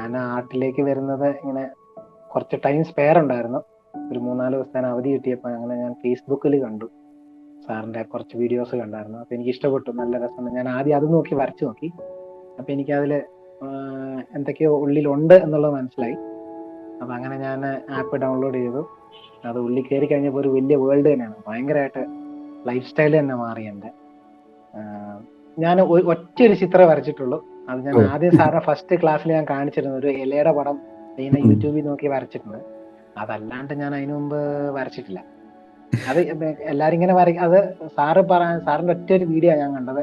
ഞാൻ ആർട്ടിലേക്ക് വരുന്നത് ഇങ്ങനെ കുറച്ച് ടൈം സ്പെയർ ഉണ്ടായിരുന്നു. ഒരു 3-4 ദിവസത്തേന് അവധി കിട്ടിയപ്പോൾ അങ്ങനെ ഞാൻ ഫേസ്ബുക്കിൽ കണ്ടു സാറിന്റെ കുറച്ച് വീഡിയോസ് കണ്ടായിരുന്നു. അപ്പൊ എനിക്ക് ഇഷ്ടപ്പെട്ടു, നല്ല രസമുണ്ട്. ഞാൻ ആദ്യം അത് നോക്കി വരച്ചു നോക്കി. അപ്പൊ എനിക്ക് അതിൽ എന്തൊക്കെയോ ഉള്ളിലുണ്ട് എന്നുള്ളത് മനസ്സിലായി. അപ്പൊ അങ്ങനെ ഞാൻ ആപ്പ് ഡൗൺലോഡ് ചെയ്തു. അത് ഉള്ളിൽ കയറി കഴിഞ്ഞപ്പോൾ ഒരു വലിയ വേൾഡ് തന്നെയാണ്. ഭയങ്കരമായിട്ട് ലൈഫ് സ്റ്റൈൽ തന്നെ മാറി എൻ്റെ. ഞാൻ ഒറ്റ ഒരു ചിത്രം വരച്ചിട്ടുള്ളൂ. അത് ഞാൻ ഓ. ആദ്യം സാറിന്റെ ഫസ്റ്റ് ക്ലാസ്സിൽ ഞാൻ കാണിച്ചിരുന്നു, ഒരു ഇലയുടെ പടം ഇങ്ങനെ ഉം. യൂട്യൂബിൽ നോക്കി വരച്ചിട്ടുണ്ട്. അതല്ലാണ്ട് ഞാൻ അതിനു മുമ്പ് വരച്ചിട്ടില്ല. അത് എല്ലാരും ഇങ്ങനെ വരയ്ക്കും. അത് സാറിന്റെ ഒറ്റ ഒരു വീഡിയോ ഞാൻ കണ്ടത്.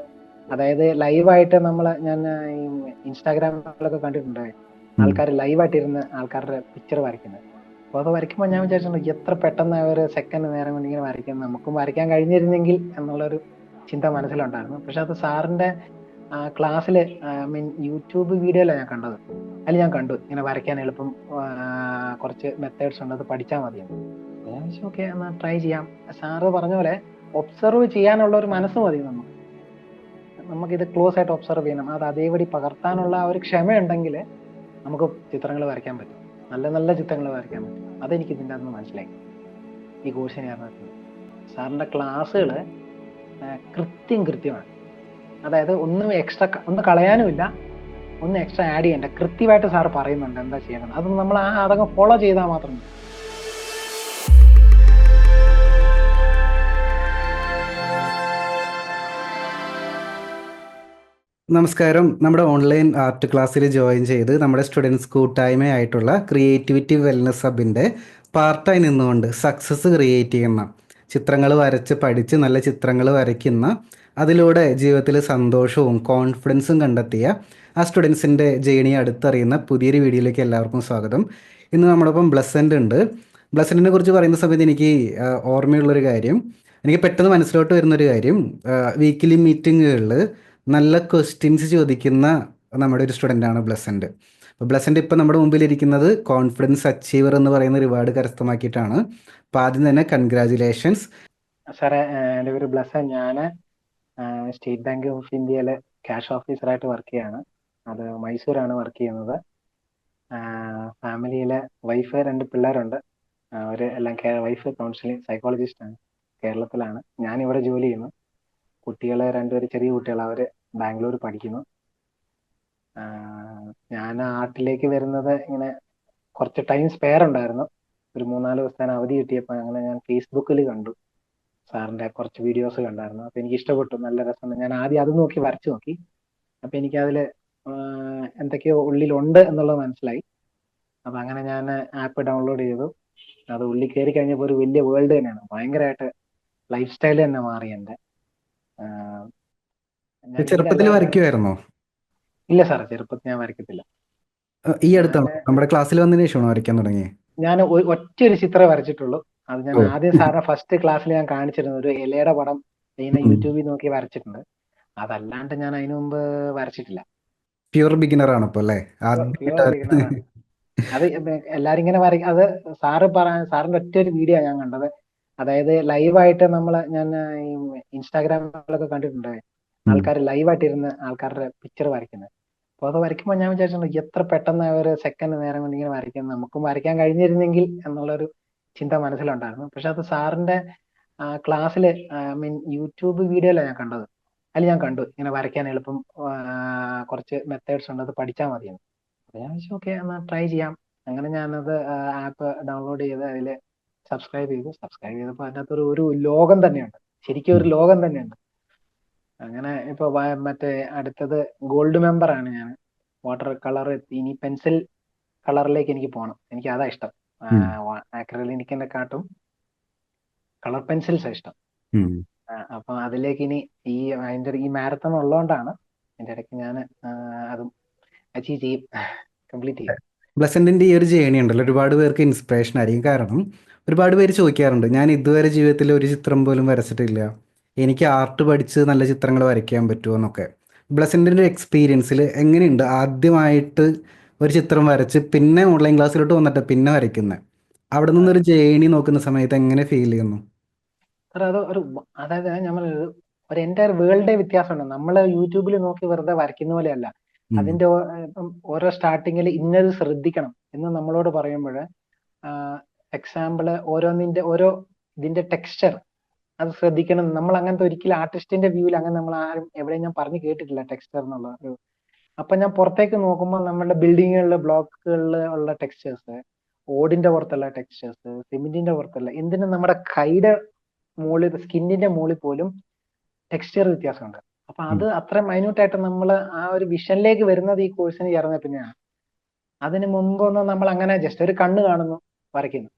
അതായത് ലൈവായിട്ട് ഞാൻ ഈ ഇൻസ്റ്റാഗ്രാമിലൊക്കെ കണ്ടിട്ടുണ്ട് ഉം. ആൾക്കാർ ലൈവായിട്ട് ഇരുന്ന് ആൾക്കാരുടെ പിക്ചർ വരയ്ക്കുന്നത്. അപ്പൊ അത് വരയ്ക്കുമ്പോൾ ഞാൻ വിചാരിച്ചിട്ടുണ്ട് എത്ര പെട്ടെന്ന് ഒരു സെക്കൻഡ് നേരം കൊണ്ട് ഇങ്ങനെ വരയ്ക്കുന്നത്, നമുക്കും വരയ്ക്കാൻ കഴിഞ്ഞിരുന്നെങ്കിൽ എന്നുള്ളൊരു ചിന്ത മനസ്സിലുണ്ടായിരുന്നു. പക്ഷെ അത് സാറിന്റെ ക്ലാസ്സില് മീൻ യൂട്യൂബ് വീഡിയോയിലാണ് ഞാൻ കണ്ടത്. അതിൽ ഞാൻ കണ്ടു ഇങ്ങനെ വരയ്ക്കാൻ എളുപ്പം കുറച്ച് മെത്തേഡ്സ് ഉണ്ട്, അത് പഠിച്ചാൽ മതിയെന്ന്. ഞാൻ വെച്ചു ഓക്കെ എന്നാ ട്രൈ ചെയ്യാം. സാറ് പറഞ്ഞ പോലെ ഒബ്സർവ് ചെയ്യാനുള്ള ഒരു മനസ്സ് മതി നമുക്കിത് ക്ലോസ് ആയിട്ട് ഒബ്സർവ് ചെയ്യണം. അത് അതേപടി പകർത്താനുള്ള ഒരു ക്ഷമയുണ്ടെങ്കിൽ നമുക്ക് ചിത്രങ്ങൾ വരയ്ക്കാൻ പറ്റും, നല്ല നല്ല ചിത്രങ്ങൾ വരയ്ക്കാൻ പറ്റും. അതെനിക്ക് ഇതിൻ്റെ അകത്ത് മനസ്സിലായി ഈ കോഴ്സിന് ചേർന്നിട്ടുണ്ട്. സാറിന്റെ ക്ലാസ്സുകൾ കൃത്യമാണ്. അതായത് ഒന്നും എക്സ്ട്രാ ഒന്നും കളയാനുമില്ല, ഒന്നും എക്സ്ട്രാ ആഡ് ചെയ്യണ്ട. കൃത്യമായിട്ട് സാർ പറയുന്നുണ്ട് എന്താ ചെയ്യണം. അത് നമ്മൾ അതങ്ങ് ഫോളോ ചെയ്താൽ മാത്രം മതി. നമസ്കാരം. നമ്മുടെ ഓൺലൈൻ ആർട്ട് ക്ലാസ്സിൽ ജോയിൻ ചെയ്ത് നമ്മുടെ സ്റ്റുഡൻസ് കൂട്ടായ്മയായിട്ടുള്ള ക്രിയേറ്റിവിറ്റി വെൽനസ് ഹബിൻ്റെ പാർട്ടായി നിന്നുകൊണ്ട് സക്സസ് ക്രിയേറ്റ് ചെയ്യുന്ന, ചിത്രങ്ങൾ വരച്ച് പഠിച്ച് നല്ല ചിത്രങ്ങൾ വരയ്ക്കുന്ന, അതിലൂടെ ജീവിതത്തിൽ സന്തോഷവും കോൺഫിഡൻസും കണ്ടെത്തിയ ആ സ്റ്റുഡൻസിൻ്റെ ജേണി അടുത്തറിയുന്ന പുതിയൊരു വീഡിയോയിലേക്ക് എല്ലാവർക്കും സ്വാഗതം. ഇന്ന് നമ്മളൊപ്പം ബ്ലസൻ്റ് ഉണ്ട്. ബ്ലസൻറ്റിനെ കുറിച്ച് പറയുന്ന സമയത്ത് എനിക്ക് ഓർമ്മയുള്ളൊരു കാര്യം, എനിക്ക് പെട്ടെന്ന് മനസ്സിലോട്ട് വരുന്നൊരു കാര്യം, വീക്കിലി മീറ്റിങ്ങുകളിൽ നല്ല ക്വസ്റ്റ്യൻസ് ചോദിക്കുന്ന നമ്മുടെ ഒരു സ്റ്റുഡൻ്റാണ് ബ്ലസൻ്റ്. അപ്പോൾ ബ്ലസൻ്റ് ഇപ്പോൾ നമ്മുടെ മുമ്പിലിരിക്കുന്നത് കോൺഫിഡൻസ് അച്ചീവർ എന്ന് പറയുന്ന റിവാർഡ് കരസ്ഥമാക്കിയിട്ടാണ്. അപ്പോൾ ആദ്യം തന്നെ കൺഗ്രാജുലേഷൻസ്. സാറേ, എൻ്റെ പേര് ബ്ലസൻ. ഞാൻ സ്റ്റേറ്റ് ബാങ്ക് ഓഫ് ഇന്ത്യയിലെ ക്യാഷ് ഓഫീസറായിട്ട് വർക്ക് ചെയ്യാണ്. അത് മൈസൂരാണ് വർക്ക് ചെയ്യുന്നത്. ഫാമിലിയിലെ വൈഫ്, 2 പിള്ളേരുണ്ട്. അവർ എല്ലാം വൈഫ് കൗൺസിലിംഗ് സൈക്കോളജിസ്റ്റ് ആണ്, കേരളത്തിലാണ്. ഞാൻ ഇവിടെ ജോലി ചെയ്യുന്നു. കുട്ടികൾ 2 പേര് ചെറിയ കുട്ടികൾ, അവർ ബാംഗ്ലൂർ പഠിക്കുന്നു. ഞാൻ ആർട്ടിലേക്ക് വരുന്നത് ഇങ്ങനെ കുറച്ച് ടൈം സ്പെയർ ഉണ്ടായിരുന്നു. ഒരു 3-4 ദിവസത്തേന് അവധി കിട്ടിയപ്പോൾ അങ്ങനെ ഞാൻ ഫേസ്ബുക്കിൽ കണ്ടു സാറിന്റെ കുറച്ച് വീഡിയോസ് കണ്ടായിരുന്നു. അപ്പൊ എനിക്ക് ഇഷ്ടപ്പെട്ടു, നല്ല രസമുണ്ട്. ഞാൻ ആദ്യം അത് നോക്കി വരച്ചു നോക്കി. അപ്പൊ എനിക്ക് അതിൽ എന്തൊക്കെയോ ഉള്ളിലുണ്ട് എന്നുള്ളത് മനസ്സിലായി. അപ്പൊ അങ്ങനെ ഞാൻ ആപ്പ് ഡൗൺലോഡ് ചെയ്തു. അത് ഉള്ളിൽ കയറി കഴിഞ്ഞപ്പോൾ ഒരു വലിയ വേൾഡ് തന്നെയാണ്. ഭയങ്കരമായിട്ട് ലൈഫ് സ്റ്റൈൽ തന്നെ മാറി എൻ്റെ. ചെറുപ്പത്തിൽ വരയ്ക്കുമായിരുന്നോ? ഇല്ല സാർ, ചെറുപ്പത്തിൽ ഞാൻ വരയ്ക്കത്തില്ല. ഈ അടുത്താണോ ഞാന് നമ്മുടെ ക്ലാസ്സിൽ വന്നതിന് ശേഷമാണോ വരയ്ക്കാൻ തുടങ്ങിയത്? ഞാൻ ഒറ്റ ഒരു ചിത്രം വരച്ചിട്ടുള്ളൂ. അത് ഞാൻ ഓ. ആദ്യം സാറിന്റെ ഫസ്റ്റ് ക്ലാസ്സിൽ ഞാൻ കാണിച്ചിരുന്നു, ഒരു ഇലയുടെ പടം ഇങ്ങനെ ഉം. യൂട്യൂബിൽ നോക്കി വരച്ചിട്ടുണ്ട്. അതല്ലാണ്ട് ഞാൻ അതിനു മുമ്പ് വരച്ചിട്ടില്ല. പ്യുവർ ബിഗിനർ ആണ് ഇപ്പോൾ അല്ലേ? പ്യുവർ ബിഗിനറാണ്. അത് എല്ലാരും ഇങ്ങനെ വരയ്ക്കും. അത് സാറിന്റെ ഒറ്റ ഒരു വീഡിയോ ഞാൻ കണ്ടത്. അതായത് ലൈവായിട്ട് ഞാൻ ഈ ഇൻസ്റ്റാഗ്രാമിലൊക്കെ കണ്ടിട്ടുണ്ട് ആൾക്കാർ ലൈവായിട്ട് ഇരുന്ന് ആൾക്കാരുടെ പിക്ചർ വരയ്ക്കുന്നത്. അപ്പൊ അത് വരയ്ക്കുമ്പോൾ ഞാൻ വിചാരിച്ചിട്ടുണ്ട് എത്ര പെട്ടെന്ന് ഒരു സെക്കൻഡ് നേരം കൊണ്ട് ഇങ്ങനെ വരയ്ക്കുന്നത്, നമുക്കും വരയ്ക്കാൻ കഴിഞ്ഞിരുന്നെങ്കിൽ എന്നുള്ളൊരു ചിന്ത മനസ്സിലുണ്ടായിരുന്നു. പക്ഷെ അത് സാറിന്റെ ക്ലാസ്സിൽ മീൻ യൂട്യൂബ് വീഡിയോയിലാണ് ഞാൻ കണ്ടത്. അതിൽ ഞാൻ കണ്ടു ഇങ്ങനെ വരയ്ക്കാൻ എളുപ്പം കുറച്ച് മെത്തേഡ്സ് ഉണ്ട്, അത് പഠിച്ചാൽ മതിയെന്ന്. അപ്പൊ ഞാൻ വെച്ചു ഓക്കെ എന്നാ ട്രൈ ചെയ്യാം. അങ്ങനെ ഞാനത് ആപ്പ് ഡൗൺലോഡ് ചെയ്ത് അതിൽ സബ്സ്ക്രൈബ് ചെയ്തപ്പോൾ അതിനകത്തൊരു ഒരു ലോകം തന്നെയുണ്ട്, ശരിക്കും ഒരു ലോകം തന്നെയുണ്ട്. അങ്ങനെ ഇപ്പൊ മറ്റേ അടുത്തത് ഗോൾഡ് മെമ്പർ ആണ് ഞാൻ. വാട്ടർ കളർ, ഇനി പെൻസിൽ കളറിലേക്ക് എനിക്ക് പോകണം. എനിക്ക് അതാ ഇഷ്ടം. ആക്രിലിക്കിന്റെ കാട്ടും കളർ പെൻസിൽസ് ഇഷ്ടം. അപ്പൊ അതിലേക്ക് ഇനി ഈ മാരത്തൺ ഉള്ളതുകൊണ്ടാണ് അതിന്റെ ഇടയ്ക്ക് ഞാൻ അതും അച്ചീവ് ചെയ്യും, കംപ്ലീറ്റ് ചെയ്യും. ബ്ലസന്റിന്റെ ഈ ഒരു ജേണി ഉണ്ടല്ലോ, ഒരുപാട് പേർക്ക് ഇൻസ്പിറേഷൻ ആയിരിക്കും. കാരണം ഒരുപാട് പേര് ചോദിക്കാറുണ്ട്, ഞാൻ ഇതുവരെ ജീവിതത്തിൽ ഒരു ചിത്രം പോലും വരച്ചിട്ടില്ല, എനിക്ക് ആർട്ട് പഠിച്ച് നല്ല ചിത്രങ്ങൾ വരയ്ക്കാൻ പറ്റുമോ എന്നൊക്കെ. ബ്ലസന്റിന്റെ എക്സ്പീരിയൻസിൽ എങ്ങനെയുണ്ട് ആദ്യമായിട്ട് ഒരു ചിത്രം വരച്ച് പിന്നെ ഓൺലൈൻ ക്ലാസ്സിലോട്ട് വന്നിട്ട് പിന്നെ വരയ്ക്കുന്നത്? അവിടെ നിന്നൊരു ജേണി നോക്കുന്ന സമയത്ത് എങ്ങനെ ഫീൽ ചെയ്യുന്നു? സാർ അത് അതായത് നമ്മൾ ഒരു എൻ്റയർ വേൾഡേ വ്യത്യാസമുണ്ട്. നമ്മൾ യൂട്യൂബിൽ നോക്കി വെറുതെ വരയ്ക്കുന്ന പോലെയല്ല. ഉം. അതിന്റെ ഓരോ സ്റ്റാർട്ടിങ്ങിൽ ഇന്നത് ശ്രദ്ധിക്കണം എന്ന് നമ്മളോട് പറയുമ്പോൾ, എക്സാമ്പിള് ഓരോ ഇതിന്റെ ടെക്സ്ചർ അത് ശ്രദ്ധിക്കണം. നമ്മൾ അങ്ങനത്തെ ഒരിക്കലും ആർട്ടിസ്റ്റിന്റെ വ്യൂവിൽ അങ്ങനെ നമ്മൾ ആരും എവിടെയും ഞാൻ പറഞ്ഞു കേട്ടിട്ടില്ല ടെക്സ്ചർ എന്നുള്ള ഒരു. അപ്പൊ ഞാൻ പുറത്തേക്ക് നോക്കുമ്പോൾ നമ്മുടെ ബിൽഡിങ്ങുകളിലെ ബ്ലോക്കുകളിൽ ഉള്ള ടെക്സ്ചേഴ്സ്, ഓടിന്റെ പുറത്തുള്ള ടെക്സ്ചേഴ്സ്, സിമെന്റിന്റെ പുറത്തുള്ള, എന്തിനും നമ്മുടെ കൈയുടെ മുകളിൽ, സ്കിന്നിന്റെ മുകളിൽ പോലും ടെക്സ്ചർ വ്യത്യാസമുണ്ട്. അപ്പൊ ഉം. അത് അത്ര മൈന്യൂട്ട് ആയിട്ട് നമ്മൾ ആ ഒരു വിഷനിലേക്ക് വരുന്നത് ഈ കോഴ്സിന് ചേർന്ന പിന്നെയാണ്. അതിന് മുമ്പൊന്നും നമ്മൾ അങ്ങനെ ജസ്റ്റ് ഒരു കണ്ണ് കാണുന്നു, വരയ്ക്കുന്നു,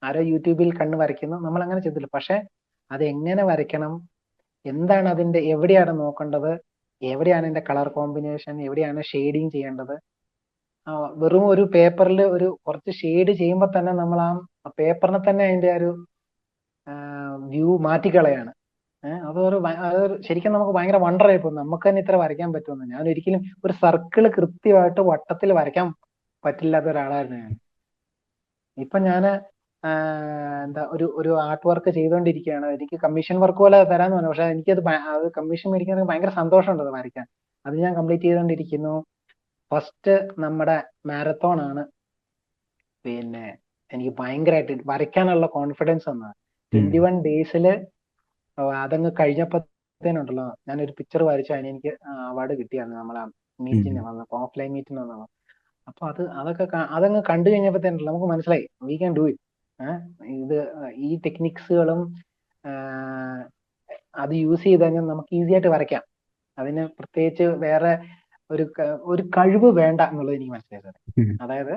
ആരോ യൂട്യൂബിൽ കണ്ണ് വരയ്ക്കുന്നു, നമ്മൾ അങ്ങനെ ചെയ്തില്ല. പക്ഷെ അത് എങ്ങനെ വരയ്ക്കണം, എന്താണ് അതിന്റെ, എവിടെയാണ് നോക്കേണ്ടത്, എവിടെയാണ് അതിന്റെ കളർ കോമ്പിനേഷൻ, എവിടെയാണ് ഷെയ്ഡിങ് ചെയ്യേണ്ടത്, വെറും ഒരു പേപ്പറിൽ ഒരു കുറച്ച് ഷെയ്ഡ് ചെയ്യുമ്പോൾ തന്നെ നമ്മൾ ആ പേപ്പറിനെ തന്നെ അതിന്റെ ഒരു വ്യൂ മാറ്റിക്കളയാണ്. അതൊരു ശരിക്കും നമുക്ക് ഭയങ്കര വണ്ടറായി പോകും, നമുക്ക് തന്നെ ഇത്ര വരയ്ക്കാൻ പറ്റുമെന്ന്. ഞാൻ ഒരിക്കലും ഒരു സർക്കിള് കൃത്യമായിട്ട് വട്ടത്തിൽ വരയ്ക്കാൻ പറ്റില്ലാത്ത ഒരാളായിരുന്നു ഞാൻ. ഇപ്പൊ ഞാന് എന്താ ഒരു ആർട്ട് വർക്ക് ചെയ്തുകൊണ്ടിരിക്കുകയാണ്. എനിക്ക് കമ്മീഷൻ വർക്ക് പോലെ തരാന്ന് പറഞ്ഞു, പക്ഷെ എനിക്കത് അത് കമ്മീഷൻ മേടിക്കാൻ ഭയങ്കര സന്തോഷമുണ്ട് അത് വരയ്ക്കാൻ. അത് ഞാൻ കംപ്ലീറ്റ് ചെയ്തുകൊണ്ടിരിക്കുന്നു. ഫസ്റ്റ് നമ്മുടെ മാരത്തോൺ ആണ് പിന്നെ എനിക്ക് ഭയങ്കരമായിട്ട് വരയ്ക്കാനുള്ള കോൺഫിഡൻസ് വന്നത്. 21 ഡേയ്സില് അതങ്ങ് കഴിഞ്ഞപ്പോഴത്തേനുണ്ടല്ലോ, ഞാനൊരു പിക്ചർ വരച്ചു, അതിന് എനിക്ക് അവാർഡ് കിട്ടിയാണ് നമ്മളെ മീറ്റിന് വന്ന, ഓഫ്ലൈൻ മീറ്റിന് വന്നത്. അപ്പൊ അതങ്ങ് കണ്ടു കഴിഞ്ഞപ്പോഴത്തേനുണ്ടല്ലോ നമുക്ക് മനസ്സിലായി വി ക്യാൻ ഡു ഇറ്റ്. ഇത് ഈ ടെക്നിക്സുകളും അത് യൂസ് ചെയ്ത് കഴിഞ്ഞാൽ നമുക്ക് ഈസി ആയിട്ട് വരയ്ക്കാം. അതിന് പ്രത്യേകിച്ച് വേറെ ഒരു കഴിവ് വേണ്ട എന്നുള്ളത് എനിക്ക് മനസ്സിലായത്. അതായത്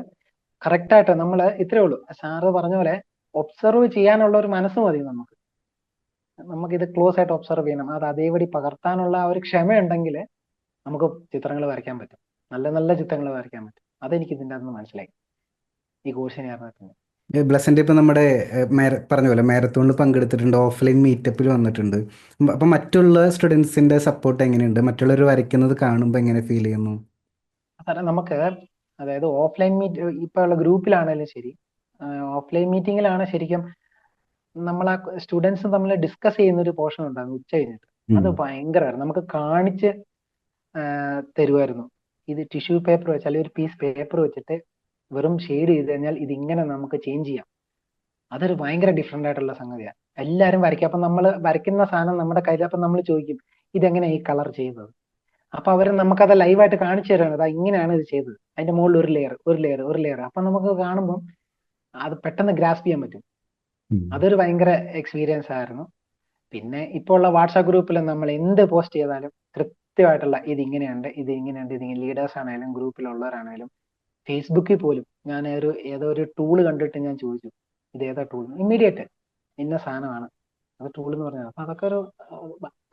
കറക്റ്റ് ആയിട്ട് നമ്മൾ ഇത്രേ ഉള്ളൂ, സാറ് പറഞ്ഞ പോലെ ഒബ്സർവ് ചെയ്യാനുള്ള ഒരു മനസ്സ് മതി നമുക്ക്. നമുക്കിത് ക്ലോസ് ആയിട്ട് ഒബ്സർവ് ചെയ്യണം, അത് അതേപടി പകർത്താനുള്ള ആ ഒരു ക്ഷമയുണ്ടെങ്കിൽ നമുക്ക് ചിത്രങ്ങൾ വരയ്ക്കാൻ പറ്റും, നല്ല നല്ല ചിത്രങ്ങൾ വരയ്ക്കാൻ പറ്റും. അതെനിക്ക് ഇതിൻ്റെ അകത്ത് മനസ്സിലായി ഈ കോഴ്സിനെ അറിഞ്ഞിട്ടുണ്ട്. ബ്ലസന്റ് ഇപ്പം നമ്മുടെ പറഞ്ഞ പോലെ മാരത്തോണിൽ പങ്കെടുത്തിട്ടുണ്ട്, ഓഫ്ലൈൻ മീറ്റപ്പിൽ വന്നിട്ടുണ്ട്. അപ്പം മറ്റുള്ള സ്റ്റുഡൻസിന്റെ സപ്പോർട്ട് എങ്ങനെയുണ്ട്? മറ്റുള്ളവർ വരയ്ക്കുന്നത് കാണുമ്പോൾ എങ്ങനെ ഫീൽ ചെയ്യുന്നു? കാരണം നമുക്ക്, അതായത് ഓഫ്ലൈൻ മീറ്റ് ഇപ്പൊ ഉള്ള ഗ്രൂപ്പിലാണെങ്കിലും ശരി, ഓഫ്ലൈൻ മീറ്റിംഗിലാണ് ശരിക്കും നമ്മൾ ആ സ്റ്റുഡൻസ് തമ്മിൽ ഡിസ്കസ് ചെയ്യുന്ന ഒരു പോർഷൻ ഉണ്ടായിരുന്നു ഉച്ച കഴിഞ്ഞിട്ട്. അത് ഭയങ്കരമായിരുന്നു, നമുക്ക് കാണിച്ച് തരുമായിരുന്നു. ഇത് ടിഷ്യൂ പേപ്പർ വെച്ച്, അല്ലെങ്കിൽ ഒരു പീസ് പേപ്പർ വെച്ചിട്ട് വെറും ഷെയ്ഡ് ചെയ്ത് കഴിഞ്ഞാൽ ഇതിങ്ങനെ നമുക്ക് ചേഞ്ച് ചെയ്യാം. അതൊരു ഭയങ്കര ഡിഫറെന്റ് ആയിട്ടുള്ള സംഗതിയാണ്. എല്ലാവരും വരയ്ക്കും. അപ്പൊ നമ്മൾ വരയ്ക്കുന്ന സാധനം നമ്മുടെ കയ്യിൽ, അപ്പൊ നമ്മൾ ചോദിക്കും ഇതെങ്ങനെയാണ് ഈ കളർ ചെയ്തത്. അപ്പൊ അവർ നമുക്കത് ലൈവായിട്ട് കാണിച്ചു തരാണ്, അതാ ഇങ്ങനെയാണ് ഇത് ചെയ്തത്, അതിന്റെ മുകളിൽ ഒരു ലെയർ ഒരു ലെയർ ഒരു ലെയർ. അപ്പൊ നമുക്ക് കാണുമ്പോൾ അത് പെട്ടെന്ന് ഗ്രാസ്പ് ചെയ്യാൻ പറ്റും. അതൊരു ഭയങ്കര എക്സ്പീരിയൻസ് ആയിരുന്നു. പിന്നെ ഇപ്പോൾ ഉള്ള വാട്സാപ്പ് ഗ്രൂപ്പിൽ നമ്മൾ എന്ത് പോസ്റ്റ് ചെയ്താലും കൃത്യമായിട്ടുള്ള ഇത് ഇങ്ങനെയുണ്ട്, ഇത് ഇങ്ങനെയുണ്ട്, ഇതിങ്ങനെ ലീഡേഴ്സ് ആണെങ്കിലും ഗ്രൂപ്പിലുള്ളവരാണെങ്കിലും, ഫേസ്ബുക്കിൽ പോലും ഞാൻ ഏതോ ഒരു ടൂള് കണ്ടിട്ട് ഞാൻ ചോദിച്ചു ഇത് ഏതാ ടൂൾ, ഇമ്മീഡിയറ്റ് ഇന്ന സാധനമാണ് അത് ടൂൾ എന്ന് പറഞ്ഞത്. അപ്പൊ അതൊക്കെ ഒരു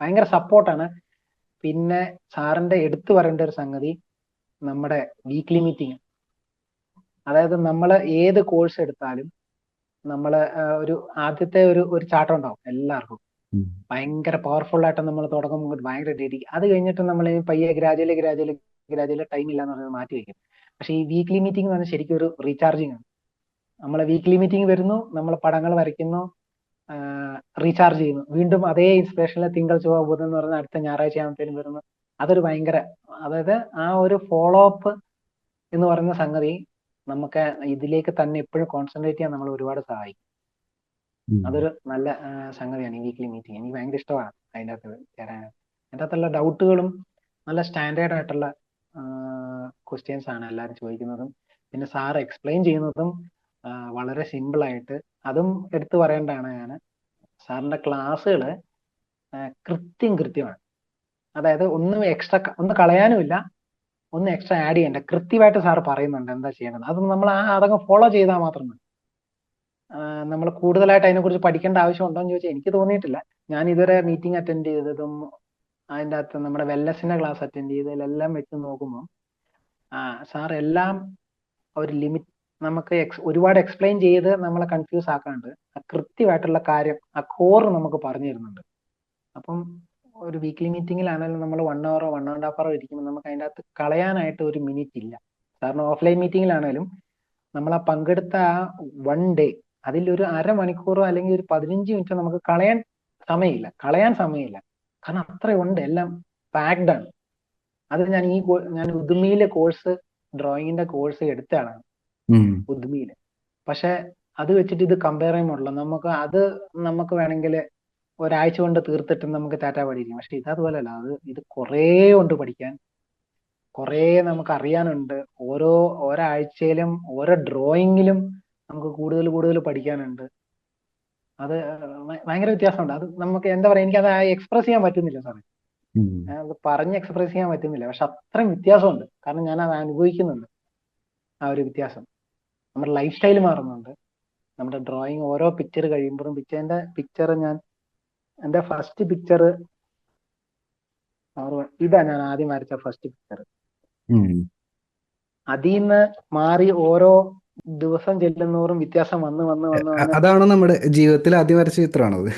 ഭയങ്കര സപ്പോർട്ടാണ്. പിന്നെ സാറിന്റെ എടുത്തു പറയേണ്ട ഒരു സംഗതി നമ്മുടെ വീക്ക്ലി മീറ്റിംഗ്. അതായത് നമ്മൾ ഏത് കോഴ്സ് എടുത്താലും നമ്മൾ ഒരു ആദ്യത്തെ ഒരു ചാട്ടം ഉണ്ടാവും എല്ലാവർക്കും, ഭയങ്കര പവർഫുൾ ആയിട്ട് നമ്മൾ തുടങ്ങുമ്പോൾ ഭയങ്കര ഡെഡിക്ക്. അത് കഴിഞ്ഞിട്ട് നമ്മൾ പയ്യെ ഗ്രാജുവലി ടൈം ഇല്ലാന്ന് പറഞ്ഞത് മാറ്റി വെക്കും. പക്ഷെ ഈ വീക്ക്ലി മീറ്റിംഗ് എന്ന് പറഞ്ഞാൽ ശരിക്കും ഒരു റീചാർജിങ് ആണ്. നമ്മളെ വീക്ക്ലി മീറ്റിംഗ് വരുന്നു, നമ്മൾ പടങ്ങൾ വരയ്ക്കുന്നു, റീചാർജ് ചെയ്യുന്നു, വീണ്ടും അതേ ഇൻസ്പിറേഷനിൽ തിങ്കൾ ചൊവ്വ ബുധൻ എന്ന് പറഞ്ഞ അടുത്ത ഞായറാഴ്ച ആകുമ്പോഴത്തേനും വരുന്നു. അതൊരു ഭയങ്കര, അതായത് ആ ഒരു ഫോളോ അപ്പ് എന്ന് പറയുന്ന സംഗതി നമുക്ക് ഇതിലേക്ക് തന്നെ എപ്പോഴും കോൺസെൻട്രേറ്റ് ചെയ്യാൻ നമ്മൾ ഒരുപാട് സഹായിക്കും. അതൊരു നല്ല സംഗതിയാണ് ഈ വീക്ക്ലി മീറ്റിംഗ്. എനിക്ക് ഭയങ്കര ഇഷ്ടമാണ് അതിൻ്റെ അകത്ത് ചേരാൻ. അതിൻ്റെ അകത്തുള്ള ഡൗട്ടുകളും നല്ല സ്റ്റാൻഡേർഡ് ആയിട്ടുള്ള ക്വസ്റ്റ്യൻസ് ആണ് എല്ലാവരും ചോദിക്കുന്നതും. പിന്നെ സാർ എക്സ്പ്ലെയിൻ ചെയ്യുന്നതും വളരെ സിമ്പിൾ ആയിട്ട്. അതും എടുത്തു പറയേണ്ടതാണ്. ഞാൻ സാറിന്റെ ക്ലാസ്സുകൾ കൃത്യമാണ്. അതായത് ഒന്നും എക്സ്ട്രാ ഒന്നും കളയാനുമില്ല, ഒന്നും എക്സ്ട്രാ ആഡ് ചെയ്യണ്ട, കൃത്യമായിട്ട് സാർ പറയുന്നുണ്ട് എന്താ ചെയ്യണത്. അത് നമ്മൾ അതങ്ങ് ഫോളോ ചെയ്താൽ മാത്രം മതി. നമ്മൾ കൂടുതലായിട്ട് അതിനെക്കുറിച്ച് പഠിക്കേണ്ട ആവശ്യമുണ്ടോ എന്ന് ചോദിച്ചാൽ എനിക്ക് തോന്നിയിട്ടില്ല. ഞാൻ ഇതുവരെ മീറ്റിംഗ് അറ്റൻഡ് ചെയ്തതും അതിൻ്റെ അകത്ത് നമ്മുടെ വെൽനെസിന്റെ ക്ലാസ് അറ്റൻഡ് ചെയ്തതിലെല്ലാം വെച്ച് നോക്കുമ്പോൾ സാർ എല്ലാം ഒരു ലിമിറ്റ്, നമുക്ക് ഒരുപാട് എക്സ്പ്ലെയിൻ ചെയ്ത് നമ്മളെ കൺഫ്യൂസ് ആക്കാണ്ട് കൃത്യമായിട്ടുള്ള കാര്യം ആ കോർ നമുക്ക് പറഞ്ഞു തരുന്നുണ്ട്. അപ്പം ഒരു വീക്ക്ലി മീറ്റിംഗിലാണെങ്കിലും നമ്മൾ 1 hour 1.5 hour ഇരിക്കുമ്പോൾ നമുക്ക് അതിൻ്റെ അകത്ത് കളയാനായിട്ട് ഒരു മിനിറ്റ് ഇല്ല. കാരണം ഓഫ്ലൈൻ മീറ്റിംഗിലാണെങ്കിലും നമ്മൾ ആ പങ്കെടുത്ത ആ 1 day അതിലൊരു അരമണിക്കൂറോ അല്ലെങ്കിൽ ഒരു 15 മിനിറ്റോ നമുക്ക് കളയാൻ സമയമില്ല. കാരണം അത്രയുണ്ട്, എല്ലാം പാക്ഡ് ആണ്. അത് ഞാൻ ഉദ്മിയിലെ കോഴ്സ്, ഡ്രോയിങ്ങിന്റെ കോഴ്സ് എടുത്ത ആളാണ് ഉദ്മിയില്. പക്ഷെ അത് വെച്ചിട്ട് ഇത് കമ്പയർ ചെയ്യുമ്പോഴല്ലോ നമുക്ക് വേണമെങ്കിൽ ഒരാഴ്ച കൊണ്ട് തീർത്തിട്ട് നമുക്ക് ടാറ്റ പഠിക്കും. പക്ഷെ ഇതതുപോലെയല്ല, ഇത് കുറേ ഉണ്ട് പഠിക്കാൻ, കുറേ നമുക്ക് അറിയാനുണ്ട്. ഓരോ ആഴ്ചയിലും ഓരോ ഡ്രോയിങ്ങിലും നമുക്ക് കൂടുതൽ കൂടുതൽ പഠിക്കാനുണ്ട്. അത് ഭയങ്കര വ്യത്യാസമുണ്ട്. അത് നമുക്ക് എന്താ പറയാ, എനിക്കത് എക്സ്പ്രസ് ചെയ്യാൻ പറ്റുന്നില്ല സാറേ, അത് പറഞ്ഞ് എക്സ്പ്രസ് ചെയ്യാൻ പറ്റുന്നില്ല. പക്ഷെ അത്രയും വ്യത്യാസമുണ്ട്. കാരണം ഞാൻ അത് അനുഭവിക്കുന്നുണ്ട്, ആ ഒരു വ്യത്യാസം. നമ്മുടെ ലൈഫ് സ്റ്റൈൽ മാറുന്നുണ്ട്. നമ്മുടെ ഡ്രോയിങ് ഓരോ പിക്ചർ കഴിയുമ്പോഴും എന്റെ ഫസ്റ്റ് പിക്ചർ ഇതാ, ഞാൻ ആദ്യം വരച്ച ഫസ്റ്റ് പിക്ചർ. അതിൽ നിന്ന് മാറി ഓരോ ദിവസം ചെല്ലുന്നോറും വ്യത്യാസം വന്ന് അതാണോ നമ്മുടെ ജീവിതത്തിൽ ആദ്യം വരച്ച ചിത്രമാണത്?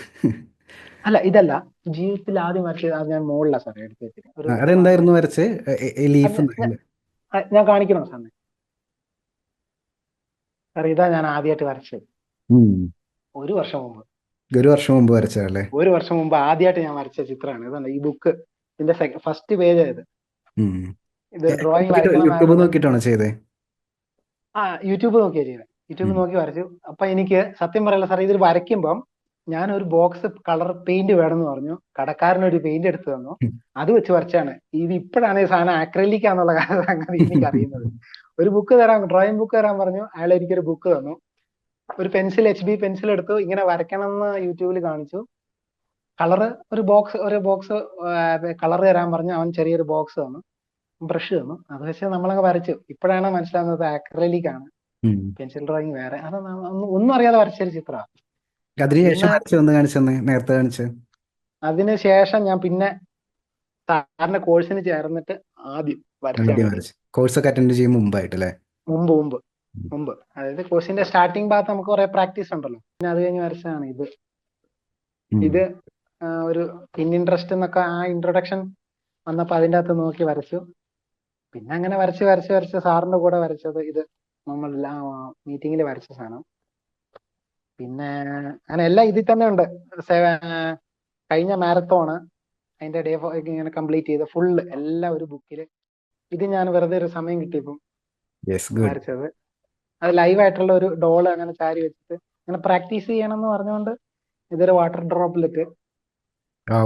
അല്ല, ഇതല്ല. ജീവിതത്തിൽ ആദ്യം വരച്ചത് അത് ഞാൻ മുകളിലാ സാറേ എടുത്ത് വെച്ചിട്ട്. അതെന്തായിരുന്നു വരച്ചേ? ലീഫ്? ഞാൻ കാണിക്കണോ സാറിന്? സാർ, ഇതാ ഞാൻ ആദ്യമായിട്ട് വരച്ചത്. ഒരു വർഷം മുമ്പ് വരച്ചതല്ലേ? ഒരു വർഷം മുമ്പ് ആദ്യമായിട്ട് ഞാൻ വരച്ച ചിത്രമാണ്. ഇതാണ് ഈ ബുക്ക്. ഇതിന്റെ ഫസ്റ്റ് പേജ് ആയത്. ഇത് ഡ്രോയിങ് യൂട്യൂബ് നോക്കിയിട്ടാണോ ചെയ്തേ? യൂട്യൂബ് നോക്കിയാ ചെയ്തത്. യൂട്യൂബ് നോക്കി വരച്ചു. അപ്പൊ എനിക്ക് സത്യം പറയല്ല സാർ, ഇതിൽ വരയ്ക്കുമ്പം ഞാൻ ഒരു ബോക്സ് കളർ പെയിന്റ് വേണമെന്ന് പറഞ്ഞു. കടക്കാരനൊരു പെയിന്റ് എടുത്തു തന്നു. അത് വെച്ച് വരച്ചാണ്. ഇത് ഇപ്പോഴാണ് ഈ സാധനം ആക്രിലിക് ആണെന്നുള്ള സംഗതി എനിക്ക് അറിയുന്നത്. ഒരു ബുക്ക് ഡ്രോയിങ് ബുക്ക് തരാൻ പറഞ്ഞു. അയാൾ എനിക്കൊരു ബുക്ക് തന്നു. ഒരു പെൻസിൽ, HB പെൻസിൽ എടുത്തു. ഇങ്ങനെ വരയ്ക്കണം എന്ന് യൂട്യൂബിൽ കാണിച്ചു. ഒരു ബോക്സ് കളർ തരാൻ പറഞ്ഞു. അവൻ ചെറിയൊരു ബോക്സ് തന്നു, ബ്രഷ് തന്നു. അത് വെച്ച് നമ്മളങ്ങ് വരച്ചു. ഇപ്പോഴാണ് മനസ്സിലാവുന്നത് ആക്രിലിക് ആണ്, പെൻസിൽ ഡ്രോയിങ് വേറെ. അത് ഒന്നും അറിയാതെ വരച്ചൊരു ചിത്രമാണ്. അതിനുശേഷം ഞാൻ പിന്നെ സാറിന്റെ കോഴ്സിന് ചേർന്നിട്ട് ആദ്യം കോഴ്സൊക്കെ അറ്റൻഡ് ചെയ്യും മുമ്പായിട്ടല്ലേ? മുമ്പ് അതായത് കോഴ്സിന്റെ സ്റ്റാർട്ടിംഗ് ഭാഗത്ത് നമുക്ക് കുറെ പ്രാക്ടീസ് ഉണ്ടല്ലോ. പിന്നെ അത് കഴിഞ്ഞ് വരച്ചതാണ് ഇത്. ഒരു ഇൻട്രസ്റ്റ് എന്നൊക്കെ ആ ഇൻട്രൊഡക്ഷൻ വന്നപ്പോ അതിൻ്റെ അകത്ത് നോക്കി വരച്ചു. പിന്നെ അങ്ങനെ വരച്ച് സാറിന്റെ കൂടെ വരച്ചത് ഇത് നമ്മൾ മീറ്റിങ്ങിൽ വരച്ച സാധനം. പിന്നെ അങ്ങനെ എല്ലാം ഇതിൽ തന്നെ ഉണ്ട്. കഴിഞ്ഞ മാരത്തോണ് അതിന്റെ ഡേ ഇങ്ങനെ കംപ്ലീറ്റ് ചെയ്ത് ഫുള്ള് എല്ലാം ഒരു ബുക്കില്. ഇത് ഞാൻ വെറുതെ ഒരു സമയം കിട്ടിയപ്പം വരച്ചത്. അത് ലൈവായിട്ടുള്ള ഒരു ഡോള് അങ്ങനെ ചാരി വെച്ചിട്ട് അങ്ങനെ പ്രാക്ടീസ് ചെയ്യണം എന്ന് പറഞ്ഞുകൊണ്ട് ഇതൊരു വാട്ടർ ഡ്രോപ്ലെറ്റ്.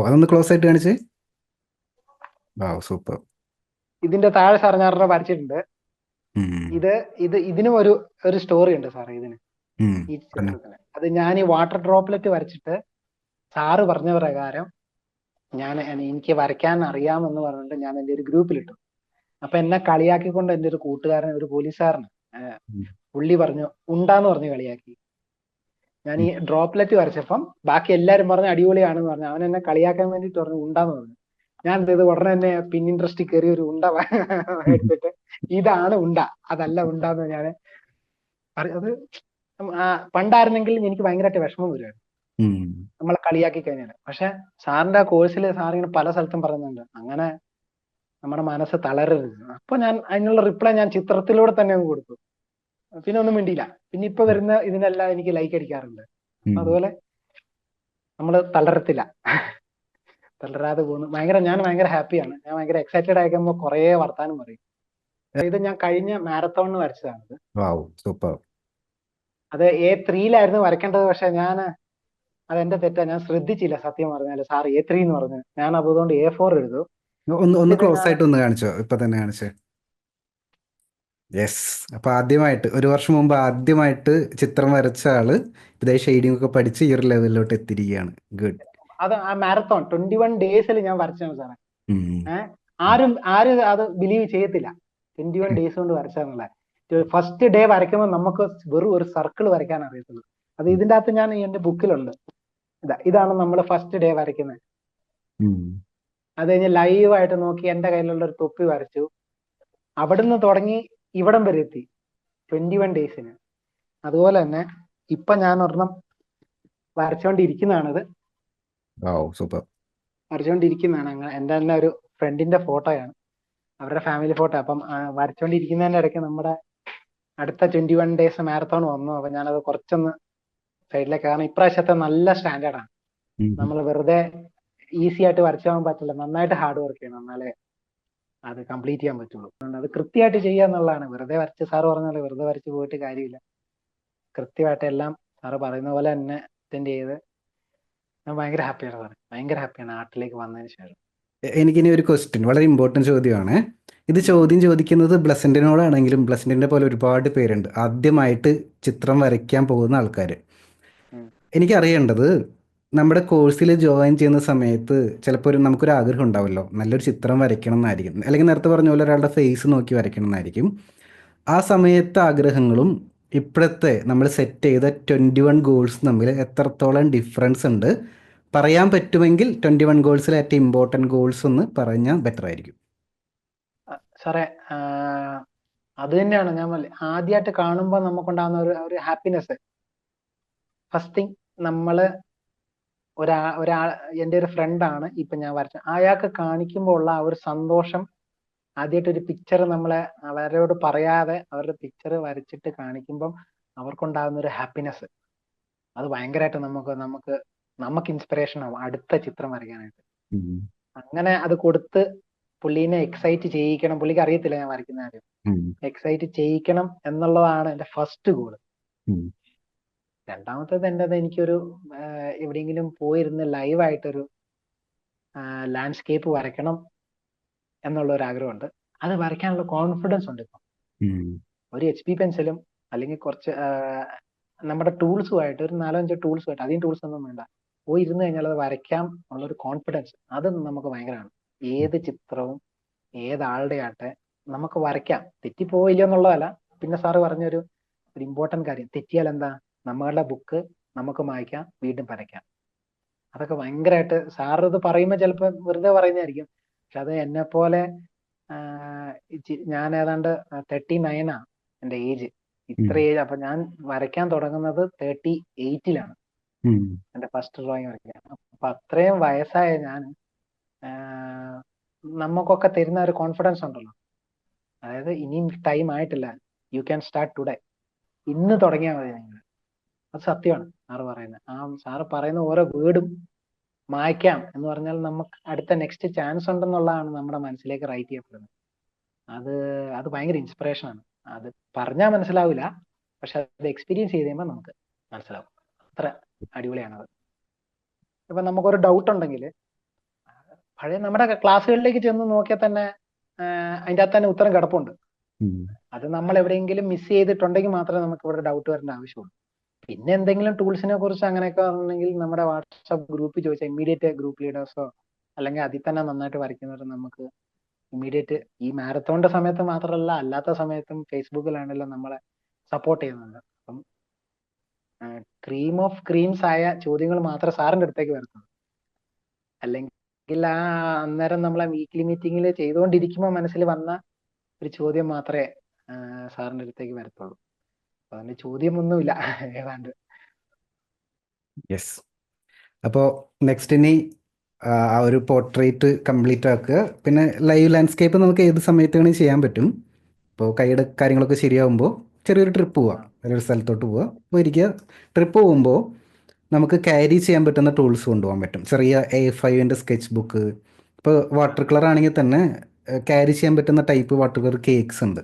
അതൊന്ന് ക്ലോസ് ആയിട്ട് കാണിച്ചേ. സൂപ്പർ. ഇതിന്റെ താഴെ സാർ ഞാൻ വരച്ചിട്ടുണ്ട്. ഇതിനും ഒരു സ്റ്റോറി ഉണ്ട് സാറേ ഇതിന്, ഈ ചിത്രത്തിന്. അത് ഞാൻ ഈ വാട്ടർ ഡ്രോപ്ലെറ്റ് വരച്ചിട്ട് സാറ് പറഞ്ഞ പ്രകാരം എനിക്ക് വരയ്ക്കാൻ അറിയാമെന്ന് പറഞ്ഞിട്ട് ഞാൻ എൻ്റെ ഒരു ഗ്രൂപ്പിലിട്ടു. അപ്പൊ എന്നെ കളിയാക്കിക്കൊണ്ട് എൻ്റെ ഒരു കൂട്ടുകാരൻ, ഒരു പോലീസുകാരന്, പുള്ളി പറഞ്ഞു ഉണ്ടാന്ന് പറഞ്ഞ് കളിയാക്കി. ഞാൻ ഈ ഡ്രോപ്ലെറ്റ് വരച്ചപ്പം ബാക്കി എല്ലാരും പറഞ്ഞു അടിപൊളിയാണെന്ന് പറഞ്ഞു. അവൻ എന്നെ കളിയാക്കാൻ വേണ്ടിട്ട് പറഞ്ഞു ഉണ്ടാന്ന് പറഞ്ഞു. ഞാൻ ഇത് ഉടനെ തന്നെ ഇൻട്രസ്റ്റിൽ കയറി ഒരു ഉണ്ട എടുത്തിട്ട് ഇതാണ് ഉണ്ട, അതല്ല ഉണ്ടാന്ന് ഞാൻ അത്. പണ്ടായിരുന്നെങ്കിൽ എനിക്ക് ഭയങ്കരമായിട്ട് വിഷമം വരുമായിരുന്നു നമ്മളെ കളിയാക്കി കഴിഞ്ഞാൽ. പക്ഷെ സാറിന്റെ കോഴ്സിൽ സാറിങ്ങനെ പല സ്ഥലത്തും പറയുന്നുണ്ട് അങ്ങനെ നമ്മുടെ മനസ്സ് തളരരുത്. അപ്പൊ ഞാൻ അതിനുള്ള റിപ്ലൈ ഞാൻ ചിത്രത്തിലൂടെ തന്നെ അങ്ങ് കൊടുത്തു. പിന്നെ ഒന്നും മിണ്ടിയില്ല. പിന്നെ ഇപ്പൊ വരുന്ന ഇതിനെല്ലാം എനിക്ക് ലൈക്ക് അടിക്കാറുണ്ട്. അതുപോലെ നമ്മള് തളരാതെ പോകുന്നു. ഞാൻ ഭയങ്കര ഹാപ്പിയാണ്. ഞാൻ ഭയങ്കര എക്സൈറ്റഡ് ആയിക്കുമ്പോ കുറെ വർത്താനം പറയും. ഇത് ഞാൻ കഴിഞ്ഞ മാരത്തോണിന് വരച്ചതാണിത്. അത് A3 വരയ്ക്കേണ്ടത്. പക്ഷെ അതെന്റെ തെറ്റാ, ഞാൻ ശ്രദ്ധിച്ചില്ല സത്യം പറഞ്ഞാല്. സാർ A3 എന്ന് പറഞ്ഞു, ഞാൻ അതുകൊണ്ട് A4 എഴുതു. ഒന്ന് ക്ലോസ് ആയിട്ട് ഒന്ന് കാണിച്ചോ, ഇപ്പൊ തന്നെ കാണിച്ചേ. യെസ്. അപ്പൊ ഒരു വർഷം മുമ്പ് ആദ്യമായിട്ട് ചിത്രം വരച്ച ആള് ഇതേ ഷെയ്ഡിംഗ് ഒക്കെ പഠിച്ച് ഈ ഒരു ലെവലിലോട്ട് എത്തിയിരിക്കുകയാണ്. ഗുഡ്. അത് ആ മാരത്തോൺ 21 ഡേയ്സിൽ ഞാൻ വരച്ചാണ് സാറേ. ആരും അത് ബിലീവ് ചെയ്യത്തില്ല. 21 ഡേയ്സ് കൊണ്ട് വരച്ചാന്നുള്ള. ഫസ്റ്റ് ഡേ വരയ്ക്കുമ്പോൾ നമുക്ക് വെറും ഒരു സർക്കിൾ വരയ്ക്കാൻ അറിയത്തുള്ളൂ. അത് ഇതിന്റെ അകത്ത് ഞാൻ എന്റെ ബുക്കിലുണ്ട്. ഇതാണ് നമ്മൾ ഫസ്റ്റ് ഡേ വരയ്ക്കുന്നത്. അത് കഴിഞ്ഞ് ലൈവായിട്ട് നോക്കി എന്റെ കയ്യിലുള്ള ഒരു തൊപ്പി വരച്ചു. അവിടുന്ന് തുടങ്ങി ഇവിടം വരെ എത്തി 21 ഡേയ്സിന്. അതുപോലെ തന്നെ ഇപ്പൊ ഞാൻ ഒരെണ്ണം വരച്ചോണ്ടിരിക്കുന്നതാണിത്. വരച്ചോണ്ടിരിക്കുന്നതാണ്. എന്റെ തന്നെ ഒരു ഫ്രണ്ടിന്റെ ഫോട്ടോയാണ്, അവരുടെ ഫാമിലി ഫോട്ടോ. അപ്പം വരച്ചോണ്ടിരിക്കുന്നതിന്റെ ഇടയ്ക്ക് നമ്മുടെ അടുത്ത 21 ഡേയ്സ് മാരത്തോൺ വന്നു. അപ്പൊ ഞാനത് കുറച്ചൊന്ന് സൈഡിലേക്ക്. കാരണം ഇപ്രാവശ്യത്തെ നല്ല സ്റ്റാൻഡേർഡാണ്. നമ്മൾ വെറുതെ ഈസി ആയിട്ട് വരച്ചു പോകാൻ പറ്റില്ല. നന്നായിട്ട് ഹാർഡ് വർക്ക് ചെയ്യണം, എന്നാലേ അത് കംപ്ലീറ്റ് ചെയ്യാൻ പറ്റുള്ളൂ. അതുകൊണ്ട് അത് കൃത്യമായിട്ട് ചെയ്യുക എന്നുള്ളതാണ്. വെറുതെ വരച്ച് സാറ് പറഞ്ഞ പോലെ വെറുതെ വരച്ച് പോയിട്ട് കാര്യമില്ല. കൃത്യമായിട്ട് എല്ലാം സാറ് പറയുന്ന പോലെ തന്നെ അറ്റൻഡ് ചെയ്ത് ഞാൻ ഭയങ്കര ഹാപ്പിയാണ് സാറേ. ഭയങ്കര ഹാപ്പിയാണ് ആർട്ടിലേക്ക് വന്നതിന് ശേഷം. എനിക്കിനി ഒരു ക്വസ്റ്റ്യൻ, വളരെ ഇമ്പോർട്ടൻറ്റ് ചോദ്യമാണ്. ഇത് ചോദ്യം ചോദിക്കുന്നത് ബ്ലസന്റിനോടാണെങ്കിലും ബ്ലസന്റിന്റെ പോലെ ഒരുപാട് പേരുണ്ട് ആദ്യമായിട്ട് ചിത്രം വരയ്ക്കാൻ പോകുന്ന ആൾക്കാർ. ഉം. എനിക്കറിയേണ്ടത്, നമ്മുടെ കോഴ്സിൽ ജോയിൻ ചെയ്യുന്ന സമയത്ത് ചിലപ്പോൾ നമുക്കൊരു ആഗ്രഹം ഉണ്ടാവുമല്ലോ, നല്ലൊരു ചിത്രം വരയ്ക്കണം എന്നായിരിക്കും, അല്ലെങ്കിൽ നേരത്തെ പറഞ്ഞ പോലെ ഒരാളുടെ ഫേസ് നോക്കി വരയ്ക്കണം എന്നായിരിക്കും. ആ സമയത്തെ ആഗ്രഹങ്ങളും ഇപ്പോഴത്തെ നമ്മൾ സെറ്റ് ചെയ്ത 21 ഗോൾസ് തമ്മിൽ എത്രത്തോളം ഡിഫറൻസ് ഉണ്ട് പറയാൻ പറ്റുമെങ്കിൽ 21 ഗോൾസിലെ ഏറ്റവും ഇമ്പോർട്ടൻറ്റ് ഗോൾസ് ഒന്ന് പറഞ്ഞാൽ ബെറ്റർ ആയിരിക്കും. സാറേ അത് തന്നെയാണ് ഞാൻ ആദ്യമായിട്ട് കാണുമ്പോൾ നമുക്കുണ്ടാകുന്ന ഒരു ഹാപ്പിനെസ്. ഫസ്റ്റ് തിങ്, നമ്മള് ഒരാൾ എൻ്റെ ഒരു ഫ്രണ്ടാണ് ഇപ്പൊ ഞാൻ വരച്ച, അയാൾക്ക് കാണിക്കുമ്പോൾ ഉള്ള ആ ഒരു സന്തോഷം, ആദ്യമായിട്ട് ഒരു പിക്ചർ നമ്മളെ അവരോട് പറയാതെ അവരുടെ പിക്ചർ വരച്ചിട്ട് കാണിക്കുമ്പം അവർക്കുണ്ടാകുന്ന ഒരു ഹാപ്പിനെസ്, അത് ഭയങ്കരമായിട്ട് നമുക്ക് ഇൻസ്പിറേഷൻ ആവും അടുത്ത ചിത്രം വരയ്ക്കാനായിട്ട്. അങ്ങനെ അത് കൊടുത്ത് പുള്ളീനെ എക്സൈറ്റ് ചെയ്യിക്കണം. പുള്ളിക്ക് അറിയത്തില്ല ഞാൻ വരയ്ക്കുന്ന കാര്യം. എക്സൈറ്റ് ചെയ്യിക്കണം എന്നുള്ളതാണ് എന്റെ ഫസ്റ്റ് ഗോള്. രണ്ടാമത്തേത് എന്റേത്, എനിക്കൊരു എവിടെയെങ്കിലും പോയിരുന്ന് ലൈവായിട്ടൊരു ലാൻഡ്സ്കേപ്പ് വരയ്ക്കണം എന്നുള്ള ഒരു ആഗ്രഹമുണ്ട്. അത് വരയ്ക്കാനുള്ള കോൺഫിഡൻസ് ഉണ്ട് ഇപ്പം. ഒരു HP പെൻസിലും അല്ലെങ്കിൽ കുറച്ച് നമ്മുടെ ടൂൾസുമായിട്ട്, ഒരു 4-5 ടൂൾസുമായിട്ട്, അധികം ടൂൾസ് ഒന്നും വേണ്ട, പോയി ഇരുന്ന് കഴിഞ്ഞാൽ അത് വരയ്ക്കാം ഉള്ളൊരു കോൺഫിഡൻസ്, അത് നമുക്ക് ഭയങ്കരമാണ്. ഏത് ചിത്രവും ഏതാളുടെ ആട്ടെ നമുക്ക് വരയ്ക്കാം, തെറ്റിപ്പോയില്ല എന്നുള്ളതല്ല. പിന്നെ സാറ് പറഞ്ഞൊരു ഇമ്പോർട്ടന്റ് കാര്യം, തെറ്റിയാൽ എന്താ, നമ്മളുടെ ബുക്ക് നമുക്ക് മായ്ക്കാം, വീണ്ടും വരയ്ക്കാം. അതൊക്കെ ഭയങ്കരമായിട്ട് സാറ് ഇത് പറയുമ്പോൾ ചിലപ്പോൾ വെറുതെ പറയുന്നതായിരിക്കും, പക്ഷെ അത് എന്നെ പോലെ ഞാൻ ഏതാണ്ട് 39 എന്റെ ഏജ്. ഇത്ര ഏജ്, അപ്പൊ ഞാൻ വരയ്ക്കാൻ തുടങ്ങുന്നത് 38-ലാണ് എന്റെ ഫസ്റ്റ് ഡ്രോയിങ് വരയ്ക്കാൻ. അപ്പൊ അത്രയും വയസ്സായ ഞാൻ നമുക്കൊക്കെ തരുന്ന ഒരു കോൺഫിഡൻസ് ഉണ്ടല്ലോ, അതായത് ഇനിയും ടൈം ആയിട്ടില്ല, യു ക്യാൻ സ്റ്റാർട്ട് ടുഡേ, ഇന്ന് തുടങ്ങിയാൽ മതി നിങ്ങൾ. അത് സത്യമാണ് സാറ് പറയുന്നത്. ആ സാറ് പറയുന്ന ഓരോ വേർഡും മായ്ക്കാം എന്ന് പറഞ്ഞാൽ നമുക്ക് അടുത്ത നെക്സ്റ്റ് ചാൻസ് ഉണ്ടെന്നുള്ളതാണ് നമ്മുടെ മനസ്സിലേക്ക് റൈറ്റ് ചെയ്യപ്പെടുന്നത്. അത് ഭയങ്കര ഇൻസ്പിറേഷൻ ആണ്. അത് പറഞ്ഞാൽ മനസ്സിലാവില്ല, പക്ഷെ അത് എക്സ്പീരിയൻസ് ചെയ്ത് കഴിയുമ്പോൾ നമുക്ക് മനസ്സിലാവും. അത്ര അടിപൊളിയാണത്. ഇപ്പൊ നമുക്കൊരു ഡൗട്ട് ഉണ്ടെങ്കിൽ പഴയ നമ്മുടെ ക്ലാസ്സുകളിലേക്ക് ചെന്ന് നോക്കിയാൽ തന്നെ അതിൻ്റെ അകത്ത് തന്നെ ഉത്തരം കിടപ്പുണ്ട്. അത് നമ്മൾ എവിടെയെങ്കിലും മിസ് ചെയ്തിട്ടുണ്ടെങ്കിൽ മാത്രമേ നമുക്ക് ഇവിടെ ഡൗട്ട് വരേണ്ട ആവശ്യമുള്ളൂ. പിന്നെ എന്തെങ്കിലും ടൂൾസിനെ കുറിച്ച് അങ്ങനെയൊക്കെ പറഞ്ഞെങ്കിൽ നമ്മുടെ വാട്സാപ്പ് ഗ്രൂപ്പിൽ ചോദിച്ചാൽ ഇമ്മീഡിയറ്റ് ഗ്രൂപ്പ് ലീഡേഴ്സോ അല്ലെങ്കിൽ അതിൽ തന്നെ നന്നായിട്ട് വരയ്ക്കുന്നവർ നമുക്ക് ഇമ്മീഡിയറ്റ്, ഈ മാരത്തോണിന്റെ സമയത്ത് മാത്രമല്ല അല്ലാത്ത സമയത്തും ഫേസ്ബുക്കിലാണെങ്കിലും നമ്മളെ സപ്പോർട്ട് ചെയ്യുന്നുണ്ട്. അപ്പം ക്രീം ഓഫ് ക്രീംസ് ആയ ചോദ്യങ്ങൾ മാത്രമേ സാറിന്റെ അടുത്തേക്ക് വരത്തുള്ളൂ. അല്ലെങ്കിൽ അന്നേരം നമ്മളെ വീക്ക്ലി മീറ്റിംഗിൽ ചെയ്തുകൊണ്ടിരിക്കുമ്പോൾ മനസ്സിൽ വന്ന ഒരു ചോദ്യം മാത്രമേ സാറിന്റെ അടുത്തേക്ക് വരത്തുള്ളൂ. അതിന്റെ ചോദ്യമൊന്നുമില്ല ഏതാണ്ട്. യെസ്. അപ്പോൾ നെക്സ്റ്റ് ഇനി ആ ഒരു പോർട്രേറ്റ് കംപ്ലീറ്റ് ആക്കുക. പിന്നെ ലൈവ് ലാൻഡ്സ്കേപ്പ് നമുക്ക് ഏത് സമയത്ത് വേണമെങ്കിൽ ചെയ്യാൻ പറ്റും. ഇപ്പോൾ കൈയുടെ കാര്യങ്ങളൊക്കെ ശരിയാകുമ്പോൾ ചെറിയൊരു ട്രിപ്പ് പോവുക, വേറൊരു സ്ഥലത്തോട്ട് പോവുക, അപ്പോൾ ഇരിക്കുക. ട്രിപ്പ് പോകുമ്പോൾ നമുക്ക് ക്യാരി ചെയ്യാൻ പറ്റുന്ന ടൂൾസ് കൊണ്ടുപോകാൻ പറ്റും. ചെറിയ A5 സ്കെച്ച് ബുക്ക്. ഇപ്പോൾ വാട്ടർ കളർ ആണെങ്കിൽ തന്നെ ക്യാരി ചെയ്യാൻ പറ്റുന്ന ടൈപ്പ് വാട്ടർ കളർ കേക്ക്സ് ഉണ്ട്.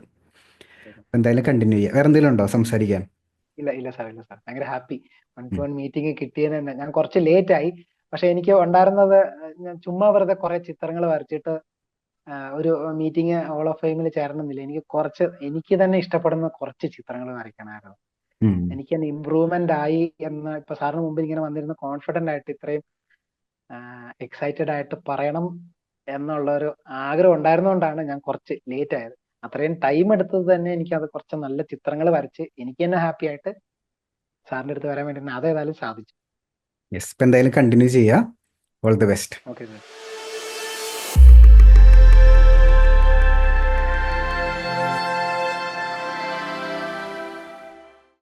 എന്തായാലും കണ്ടിന്യൂ ചെയ്യാം. വേറെ എന്തെങ്കിലും ഉണ്ടോ സംസാരിക്കാൻ? ഇല്ല സാർ ഭയങ്കര ഹാപ്പി. 1-to-1 മീറ്റിംഗ് കിട്ടിയത് തന്നെ. ഞാൻ കുറച്ച് ലേറ്റ് ആയി, പക്ഷെ എനിക്ക് ഉണ്ടായിരുന്നത് ഞാൻ ചുമ്മാ വെറുതെ കുറെ ചിത്രങ്ങൾ വരച്ചിട്ട് ഒരു മീറ്റിംഗ് ഹോൾ ഓഫ് ഫെയിമിൽ ചേരണമെന്നില്ല. എനിക്ക് തന്നെ ഇഷ്ടപ്പെടുന്ന കുറച്ച് ചിത്രങ്ങൾ വരയ്ക്കണമായിരുന്നു. എനിക്ക് തന്നെ ഇമ്പ്രൂവ്മെന്റ് ആയി എന്ന് ഇപ്പൊ സാറിന് മുമ്പിൽ ഇങ്ങനെ വന്നിരുന്ന കോൺഫിഡന്റ് ആയിട്ട് ഇത്രയും എക്സൈറ്റഡ് ആയിട്ട് പറയണം എന്നുള്ള ഒരു ആഗ്രഹം ഉണ്ടായിരുന്നുകൊണ്ടാണ് ഞാൻ കുറച്ച് ലേറ്റ് ആയത്. അത്രയും ടൈം എടുത്തത് തന്നെ എനിക്ക് അത് കുറച്ച് നല്ല ചിത്രങ്ങൾ വരച്ച് എനിക്ക് തന്നെ ഹാപ്പി ആയിട്ട് സാറിന്റെ അടുത്ത് വരാൻ വേണ്ടി അതേതായാലും സാധിച്ചു. യെസ്. ഇപ്പം എന്തായാലും കണ്ടിന്യൂ ചെയ്യുക. All the best. Okay sir.